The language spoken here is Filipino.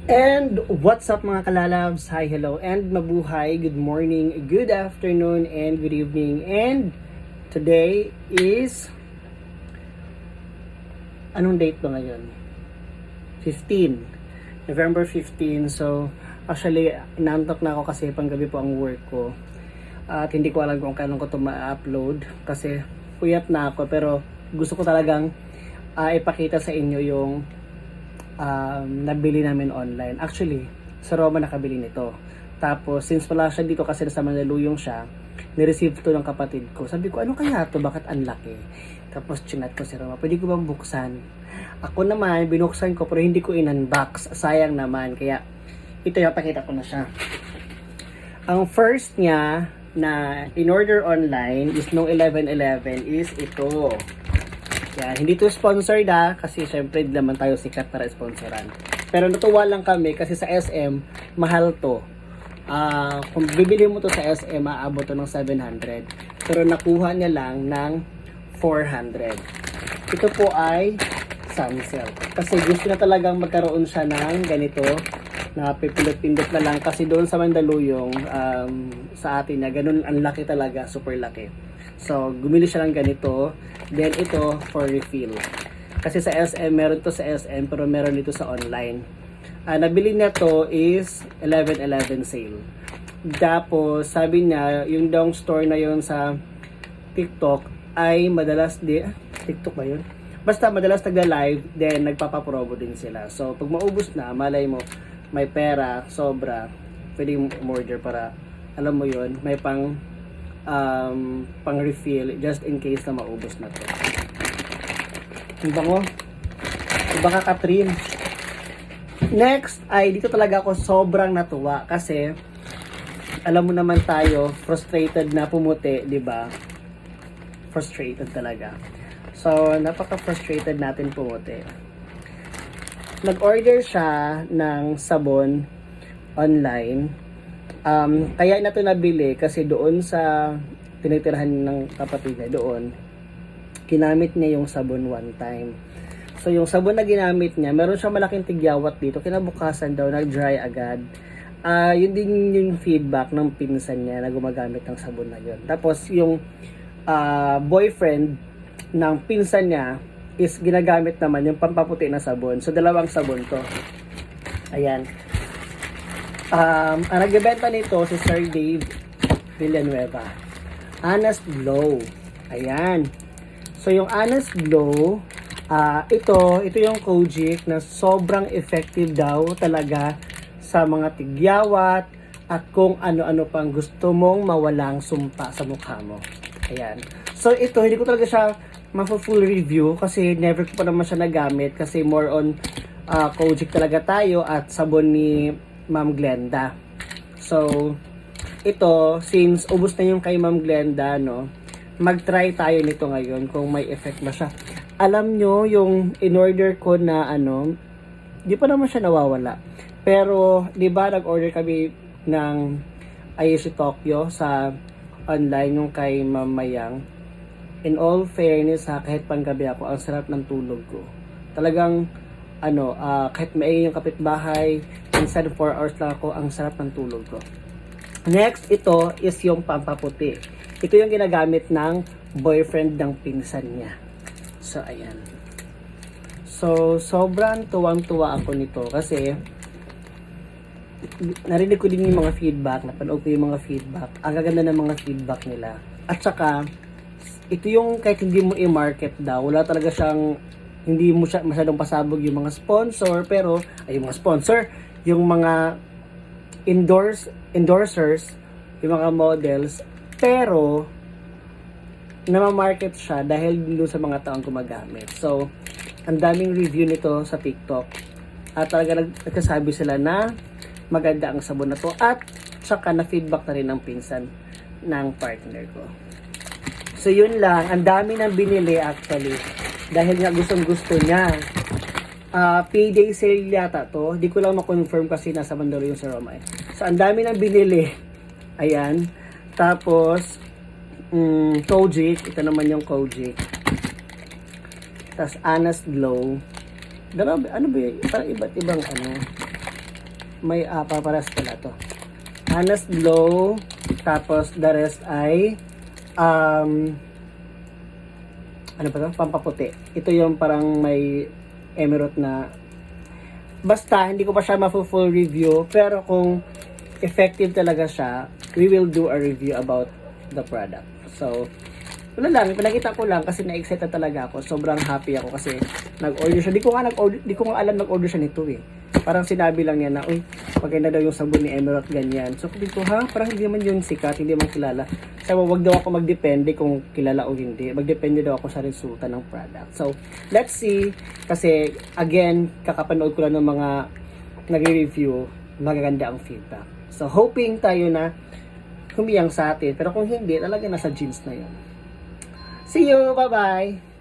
And what's up mga kalalabs? Hi, hello, and mabuhay. Good morning, good afternoon, and good evening. And today is, anong date ba ngayon? 15. November 15. So, actually, inantok na ako kasi panggabi po ang work ko. At hindi ko alam kung kailan ko ito ma-upload kasi puyat na ako. Pero gusto ko talagang ipakita sa inyo yung nabili namin online. Actually, sa Roma nakabili nito. Tapos, since wala siya dito kasi nasa Mandaluyong siya, nireceive to ng kapatid ko. Sabi ko, ano kaya to? Bakit ang laki? Tapos, chinat ko si Roma, pwede ko bang buksan? Ako naman, binuksan ko pero hindi ko in-unbox. Sayang naman. Kaya, ito yung pakita ko na siya. Ang first niya na in-order online is nung 11/11 is ito. Yan, hindi to sponsored kasi syempre di naman tayo sikat para sponsoran. Pero natuwa lang kami kasi sa SM, mahal to. Kung bibili mo to sa SM, aabot to ng 700. Pero nakuha niya lang ng 400. Ito po ay Samsel. Kasi gusto na talagang magkaroon siya ng ganito na pipindot-pindot na lang kasi doon sa Mandaluyong sa atin na ganun ang laki talaga, super laki. So, gumili siya ng ganito. Then, ito for refill. Kasi sa SM, meron to sa SM, pero meron dito sa online. Nabili niya to is 11/11 sale. Tapos, sabi niya, yung daw store na yun sa TikTok ay madalas TikTok ba yun? Basta madalas nagla-live, then nagpapaprobo din sila. So, pag maubos na, malay mo, may pera, sobra, pwede mong umorder para, alam mo yun, may pang refill just in case na maubos na to. Ang bango. Baka Katrin. Next ay dito talaga ako sobrang natuwa kasi alam mo naman tayo frustrated na pumuti, di ba? Frustrated talaga. So napaka-frustrated natin pumuti. Nag-order siya ng sabon online. Kaya na ito nabili kasi doon sa tinitirahan ng kapatid niya doon, ginamit niya yung sabon one time. So yung sabon na ginamit niya, meron siyang malaking tigyawat dito. Kinabukasan daw, nag-dry agad. Yun din yung feedback ng pinsan niya na gumagamit ng sabon na yun. Tapos yung boyfriend ng pinsan niya is ginagamit naman yung pampaputi na sabon. So dalawang sabon to. Ayan. Ang nagbebenta nito si Sir Dave Villanueva. Honest Glow. Ayan. So yung Honest Glow, ito yung Kojic na sobrang effective daw talaga sa mga tigyawat at kung ano-ano pang gusto mong mawalang sumpa sa mukha mo. Ayan. So ito, hindi ko talaga siya ma-full review kasi never ko pa naman siya nagamit kasi more on Kojic talaga tayo at sabon ni Ma'am Glenda. So, ito, since ubos na yung kay Ma'am Glenda, no, mag-try tayo nito ngayon kung may effect ba siya. Alam nyo, yung in-order ko na di pa naman siya nawawala. Pero, di ba, nag-order kami ng Ayushi Tokyo sa online yung kay Ma'am Mayang. In all fairness, kahit panggabi ako, ang sarap ng tulog ko. Talagang, kahit may yung kapitbahay, minsan 4 hours lang ako, ang sarap ng tulog ko. Next, ito is yung pampaputi. Ito yung ginagamit ng boyfriend ng pinsan niya. So, ayan. So, sobrang tuwang-tuwa ako nito kasi narinig ko din yung mga feedback, napanood ko yung mga feedback. Ang gaganda ng mga feedback nila. At saka, ito yung kahit hindi mo i-market daw, wala talaga siyang hindi mo siya masyadong pasabog yung mga sponsor, pero yung mga sponsor, yung mga endorsers, yung mga models, pero namamarket siya dahil doon sa mga taong gumagamit. So, ang daming review nito sa TikTok at talaga nagsasabi sila na maganda ang sabon na to at saka na feedback na rin ng pinsan ng partner ko. So, yun lang. Ang dami nang binili actually. Dahil nga gustong-gusto niya. Payday sale yata to. Di ko lang ma-confirm kasi nasa Mandaluyong sa Roma. So, ang dami nang binili. Ayan. Tapos, Kojic. Ito naman yung Kojic. Tapos, Honest Glow. Ano ba yun? Parang iba't ibang may paparas pala to. Honest Glow, tapos the rest ay ano pa to? Pampaputi. Ito yung parang may emerald na basta hindi ko pa siya full review, pero kung effective talaga siya, we will do a review about the product. So wala lang, pinakita ko lang kasi na-excited talaga ako. Sobrang happy ako kasi nag-order siya. Di ko nga alam nag-order siya nito eh. Parang sinabi lang niya na, uy, maganda daw yung sabon ni Emerald, ganyan. So, sabi ko, ha? Parang hindi naman yun sikat, hindi man kilala. Sabi, wag daw ako magdepende kung kilala o hindi. Magdepende daw ako sa resulta ng product. So, let's see. Kasi, again, kakapanood ko lang ng mga nagre-review, magaganda ang feedback. So, hoping tayo na humiyang sa atin. Pero kung hindi, talaga nasa jeans na yun. See you! Bye-bye!